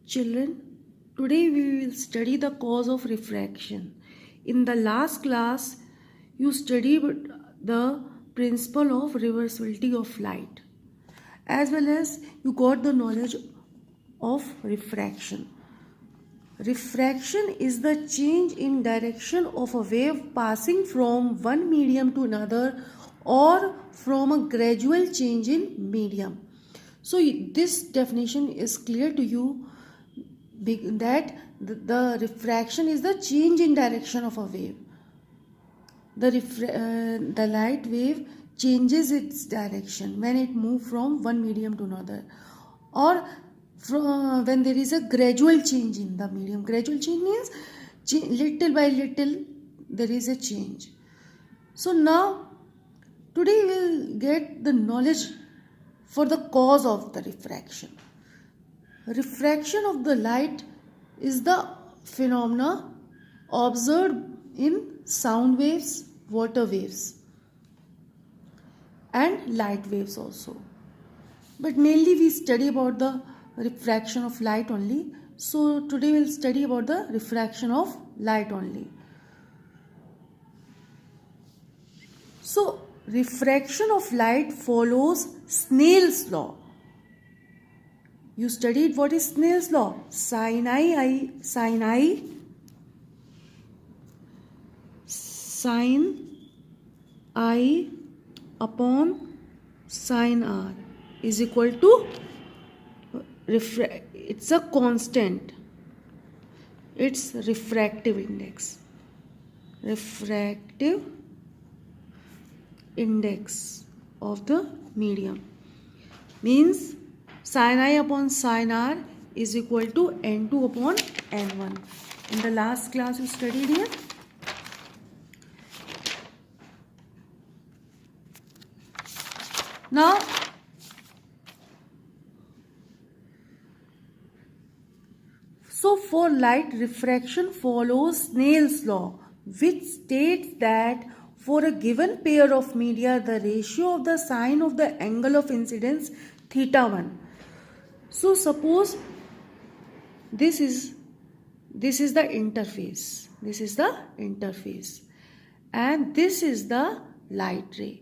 Children, today we will study the cause of refraction. In the last class, you studied the principle of reversibility of light, as well as you got the knowledge of refraction. Refraction is the change in direction of a wave passing from one medium to another or from a gradual change in medium. So this definition is clear to you that the refraction is the change in direction of a wave. The light wave changes its direction when it moves from one medium to another, or when there is a gradual change in the medium. Gradual change means little by little there is a change. So now today we will get the knowledge for the cause of the refraction. Refraction of the light is the phenomena observed in sound waves, water waves, and light waves also. But mainly we study about the refraction of light only. So today we will study about the refraction of light only. So refraction of light follows Snell's law. You studied what is Snell's law? Sin I upon sin R is equal to it's a constant. It's refractive index. Refractive index of the medium means sin I upon sin R is equal to N2 upon N1. In the last class you studied here. Now so for light, refraction follows Snell's law, which states that for a given pair of media, the ratio of the sine of the angle of incidence θ1. So suppose this is the interface. This is the interface, and this is the light ray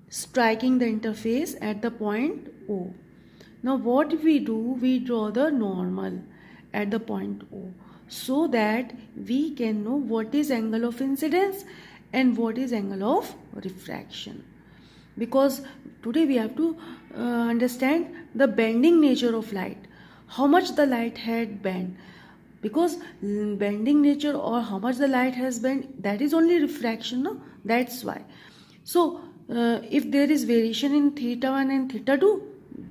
striking the interface at the point O. Now what we do? We draw the normal at the point O, so that we can know what is angle of incidence and what is angle of refraction. Because today we have to understand the bending nature of light, how much the light had bent, because bending nature or how much the light has bent, that is only refraction, no? That's why. So if there is variation in θ1 and θ2,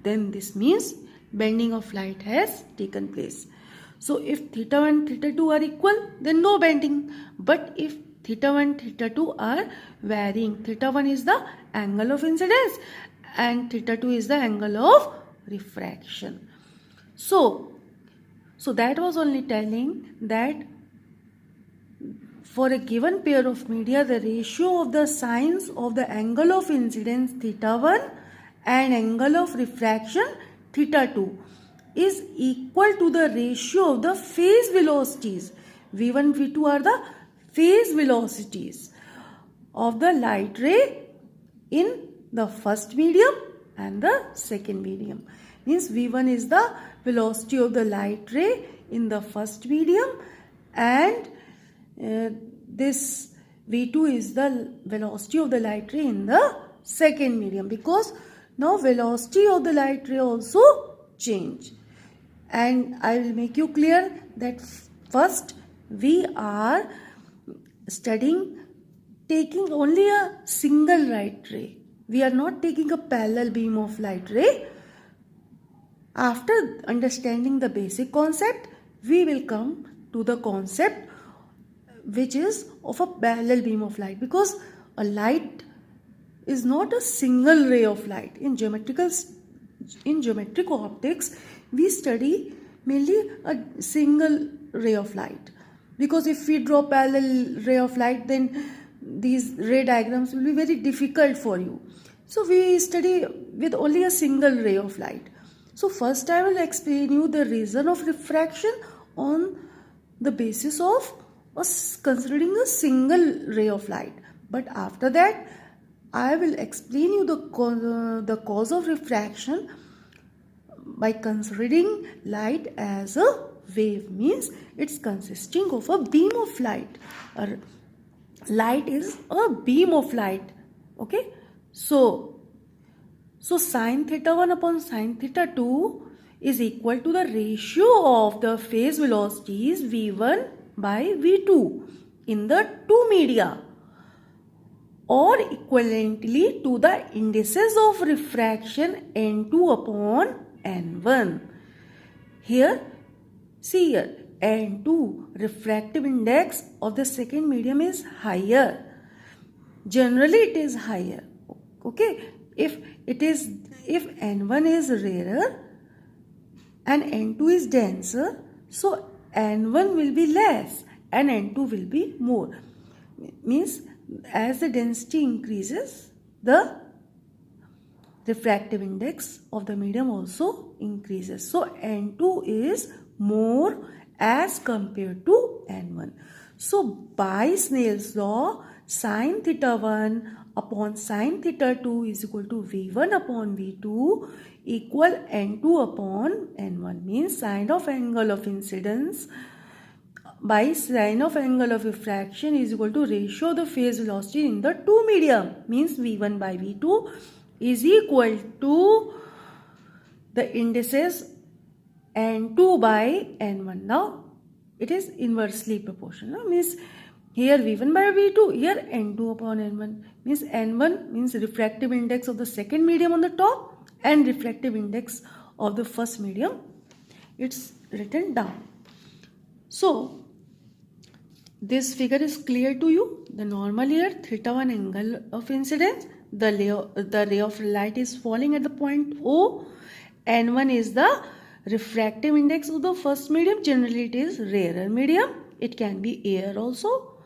then this means bending of light has taken place. So if θ1 and θ2 are equal, then no bending. But if θ1 and θ2 are varying, θ1 is the angle of incidence and θ2 is the angle of refraction. So that was only telling that for a given pair of media, the ratio of the sines of the angle of incidence θ1 and angle of refraction θ2 is equal to the ratio of the phase velocities. V1, V2 are the phase velocities of the light ray in the first medium and the second medium. Means V1 is the velocity of the light ray in the first medium, and this V2 is the velocity of the light ray in the second medium, because now velocity of the light ray also change. And I will make you clear that first we are studying taking only a single light ray. We are not taking a parallel beam of light ray. After understanding the basic concept, we will come to the concept which is of a parallel beam of light, because a light is not a single ray of light. In geometric optics, we study mainly a single ray of light, because if we draw parallel ray of light, then these ray diagrams will be very difficult for you. So we study with only a single ray of light. So first I will explain you the reason of refraction on the basis of considering a single ray of light. But after that I will explain you the cause of refraction by considering light as a wave, means it's consisting of a beam of light. Light is a beam of light. Okay, so sine theta 1 upon sine theta 2 is equal to the ratio of the phase velocities v1 by v2 in the two media, or equivalently to the indices of refraction n2 upon n1. Here, see here, n2 refractive index of the second medium is higher. Generally it is higher. Okay, if n1 is rarer and n2 is denser, so n1 will be less and n2 will be more. Means as the density increases, the refractive index of the medium also increases. So n2 is more as compared to n1. So by Snell's law, sine theta 1 upon sine theta 2 is equal to v1 upon v2 equal n2 upon n1, means sine of angle of incidence by sine of angle of refraction is equal to ratio of the phase velocity in the two medium, means v1 by v2 is equal to the indices n2 by n1. Now it is inversely proportional, means here v1 by v2, here n2 upon n1, means n1 means refractive index of the second medium on the top and refractive index of the first medium. It's written down. So this figure is clear to you. The normal here, theta 1 angle of incidence, the ray of light is falling at the point O. n1 is the refractive index of the first medium. Generally it is rarer medium. It can be air also.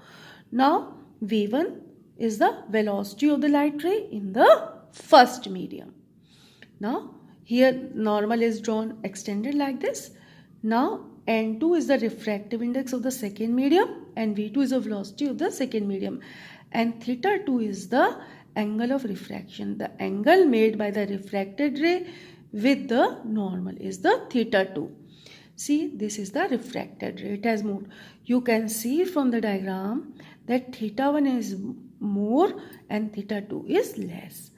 Now v1 is the velocity of the light ray in the first medium. Now here normal is drawn extended like this. Now n2 is the refractive index of the second medium and v2 is the velocity of the second medium, and theta 2 is the angle of refraction. The angle made by the refracted ray with the normal is the theta 2. See, this is the refracted ray. It has moved. You can see from the diagram that theta 1 is more and theta 2 is less.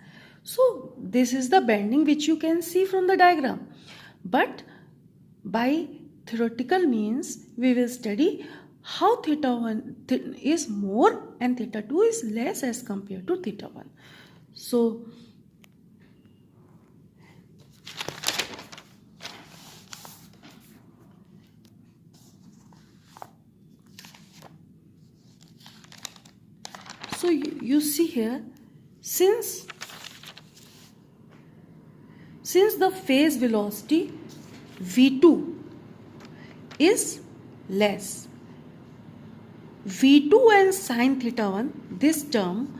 So this is the bending which you can see from the diagram. But by theoretical means we will study how theta 1 is more and theta 2 is less as compared to theta 1. So you see here, since the phase velocity v2 is less, v2 and sine theta 1, this term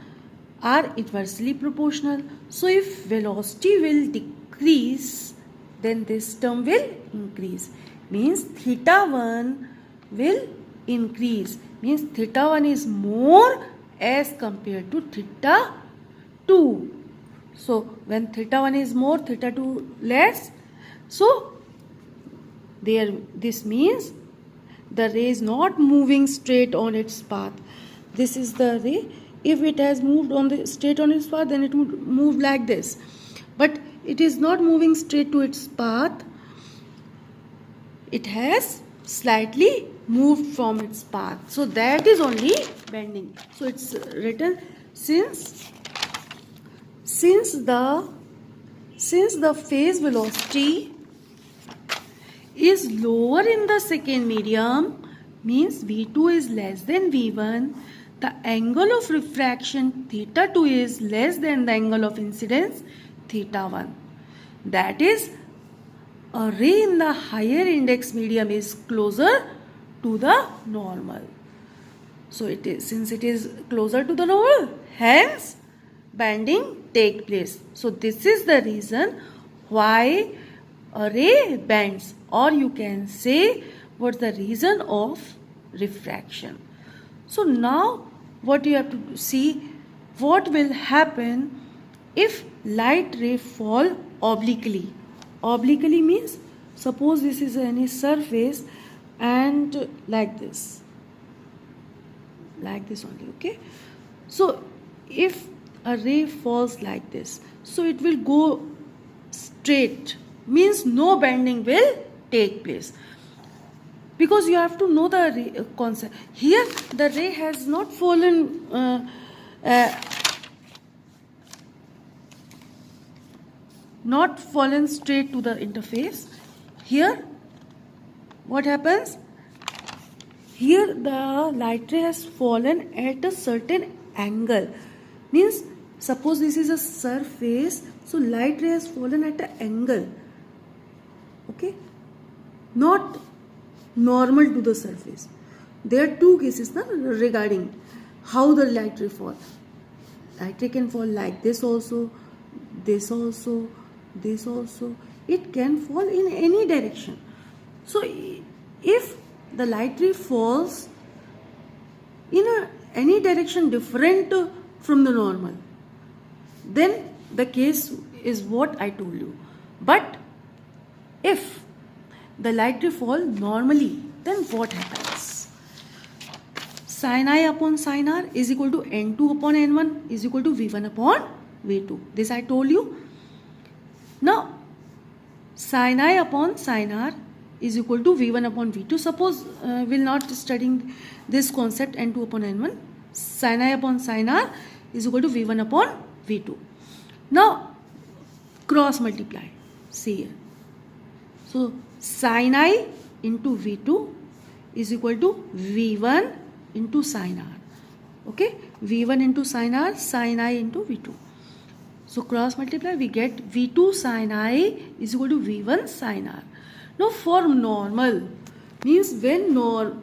are inversely proportional. So if velocity will decrease, then this term will increase, means theta 1 will increase, means theta 1 is more as compared to theta 2. So when theta 1 is more, theta 2 less, so this means the ray is not moving straight on its path. This is the ray. If it has moved straight on its path, then it would move like this. But it is not moving straight to its path. It has slightly moved from its path. So that is only bending. So it's written since the phase velocity is lower in the second medium, means v2 is less than v1, the angle of refraction theta 2 is less than the angle of incidence theta 1. That is, a ray in the higher index medium is closer to the normal. So it is, since it is closer to the normal, hence bending take place. So this is the reason why a ray bends, or you can say what's the reason of refraction. So now what you have to see, what will happen if light ray fall obliquely. Obliquely means, suppose this is any surface and like this only, okay. So if a ray falls like this, so it will go straight, means no bending will take place, because you have to know the concept. Here the ray has not fallen straight to the interface. Here what happens, here the light ray has fallen at a certain angle, means suppose this is a surface, so light ray has fallen at an angle, okay, not normal to the surface. There are two cases regarding how the light ray fall. Light ray can fall like this also, this also, this also. It can fall in any direction. So if the light ray falls in any direction different from the normal, then the case is what I told you. But if the light ray fall normally, then what happens? Sin I upon sin R is equal to N2 upon N1 is equal to V1 upon V2. This I told you. Now sin I upon sin R is equal to V1 upon V2. Suppose we'll not studying this concept N2 upon N1. Sin I upon sin R is equal to V1 upon V2. Now cross multiply. See here. So sin I into V2 is equal to V1 into sin R. Okay, V1 into sin R, sin I into V2. So cross multiply, we get V2 sin I is equal to V1 sin R. Now for normal, means when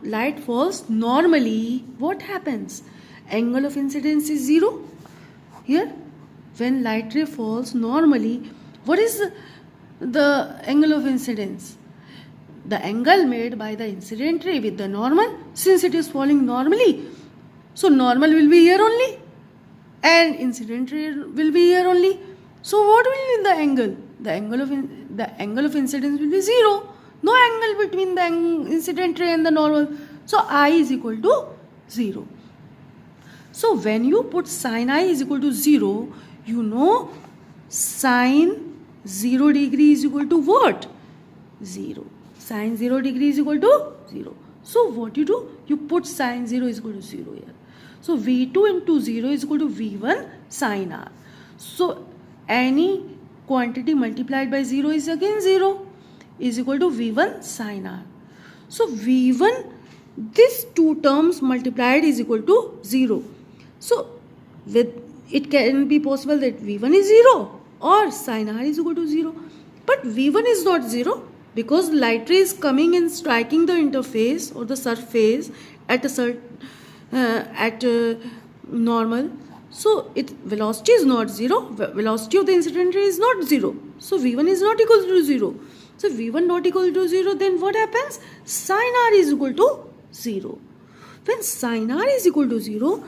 light falls normally, what happens? Angle of incidence is 0. Here, when light ray falls normally, what is the angle of incidence? The angle made by the incident ray with the normal, since it is falling normally, so normal will be here only and incident ray will be here only. So what will be the angle? The angle of incidence will be 0. No angle between the incident ray and the normal. So I is equal to 0. So when you put sin I is equal to 0, you know sin 0 degree is equal to what? 0. Sin 0 degree is equal to 0. So what you do? You put sin 0 is equal to 0 here. So V2 into 0 is equal to V1 sin R. So any quantity multiplied by 0 is again 0 is equal to V1 sin R. So V1, these two terms multiplied is equal to 0. So it can be possible that V1 is 0 or sin R is equal to 0. But V1 is not 0 because light ray is coming and striking the interface or the surface at a certain normal. So its velocity is not 0. Velocity of the incident ray is not 0. So V1 is not equal to 0. So V1 not equal to 0, then what happens? Sin R is equal to 0. When sin R is equal to 0,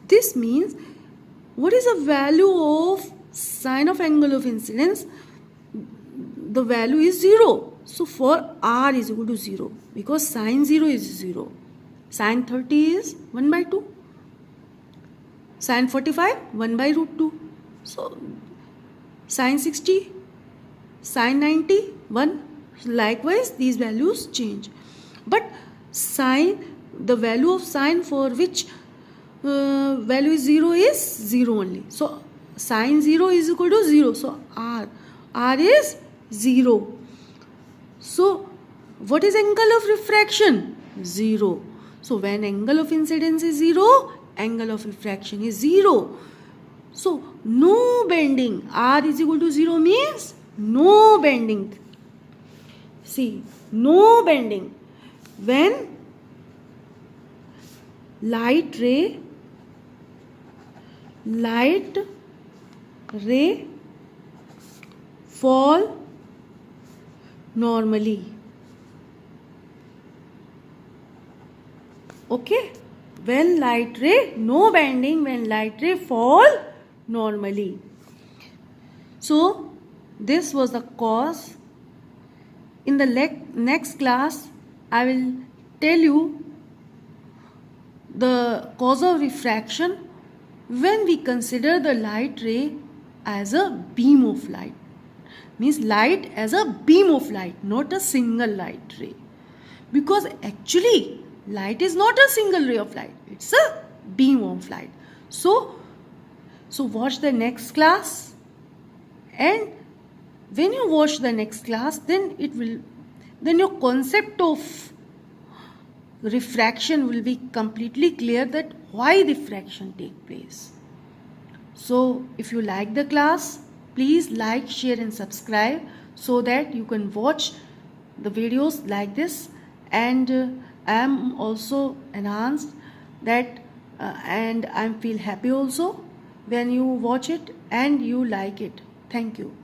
this means what is the value of sine of angle of incidence? The value is 0. So for R is equal to 0 because sin 0 is 0. Sin 30 is 1 by 2. Sin 45, 1 by root 2. So sin 60, sin 90, 1. Likewise, these values change. But sine, the value of sine for which value is 0 is 0 only. So sin 0 is equal to 0. So R is 0. So what is angle of refraction? 0. So when angle of incidence is 0, angle of refraction is 0. So no bending. R is equal to 0 means no bending. See, no bending. When light ray fall normally. Okay, when light ray, no bending, when light ray fall normally. So this was the cause. In the next class, I will tell you the cause of refraction when we consider the light ray as a beam of light. Means light as a beam of light, not a single light ray. Because actually, light is not a single ray of light, it's a beam of light. So watch the next class, and when you watch the next class, then your concept of refraction will be completely clear, that why refraction take place. So if you like the class, please like, share and subscribe so that you can watch the videos like this. And I am also enhanced that and I feel happy also when you watch it and you like it. Thank you.